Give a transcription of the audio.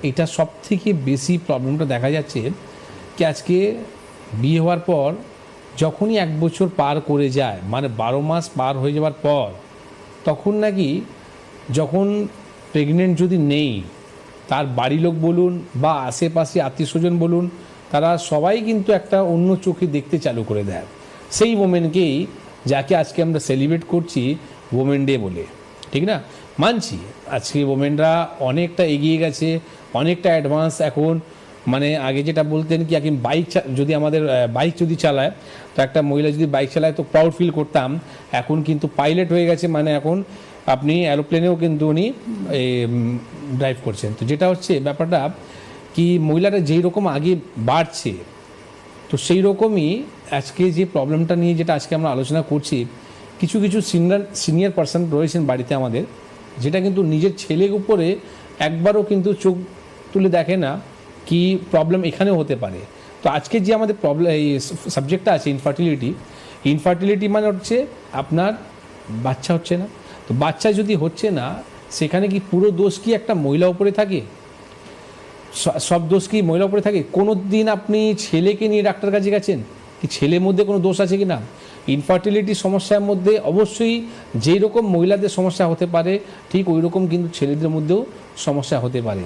এটা সবথেকে বেশি প্রবলেমটা দেখা যাচ্ছে কি আজকে বিয়ে হওয়ার পর যখনই 1 বছর পার করে যায়, মানে 12 মাস পার হয়ে যাওয়ার পর, তখন নাকি যখন প্রেগনেন্ট যদি নেই, তার বাড়ির লোক বলুন বা আশেপাশে আত্মীয়স্বজন বলুন, তারা সবাই কিন্তু একটা অন্য চোখে দেখতে চালু করে দেয় সেই ওমেনকেই, যাকে আজকে আমরা সেলিব্রেট করছি ওমেন ডে বলে, ঠিক না? মানছি আজকে ওমেনরা অনেকটা এগিয়ে গেছে, অনেকটা অ্যাডভান্স এখন। মানে আগে যেটা বলতেন কি, এখন বাইক যদি আমাদের বাইক যদি চালায়, তো একটা মহিলা যদি বাইক চালায় তো প্রাউড ফিল করতাম। এখন কিন্তু পাইলট হয়ে গেছে, মানে এখন আপনি অ্যারোপ্লেনেও কিন্তু উনি ড্রাইভ করছেন। তো যেটা হচ্ছে ব্যাপারটা কি, মহিলারা যেই রকম আগে বাড়ছে, তো সেই রকমই আজকে যে প্রবলেমটা নিয়ে যেটা আজকে আমরা আলোচনা করছি, কিছু কিছু সিনিয়র পার্সন রয়েছেন বাড়িতে আমাদের, যেটা কিন্তু নিজের ছেলের উপরে একবারও কিন্তু চোখ তুলে দেখে না কি প্রবলেম এখানেও হতে পারে। তো আজকে যে আমাদের প্রবলেম এই সাবজেক্টটা আছে ইনফার্টিলিটি মানে হচ্ছে আপনার বাচ্চা হচ্ছে না। তো বাচ্চা যদি হচ্ছে না, সেখানে কি পুরো দোষ কি একটা মহিলা উপরে থাকে? সব দোষ কি মহিলা উপরে থাকে? কোনো দিন আপনি ছেলেকে নিয়ে ডাক্তার কাছে গেছেন কি ছেলের মধ্যে কোনো দোষ আছে কি না? ইনফার্টিলিটি সমস্যার মধ্যে অবশ্যই যেই রকম মহিলাদের সমস্যা হতে পারে, ঠিক ওই রকম কিন্তু ছেলেদের মধ্যেও সমস্যা হতে পারে।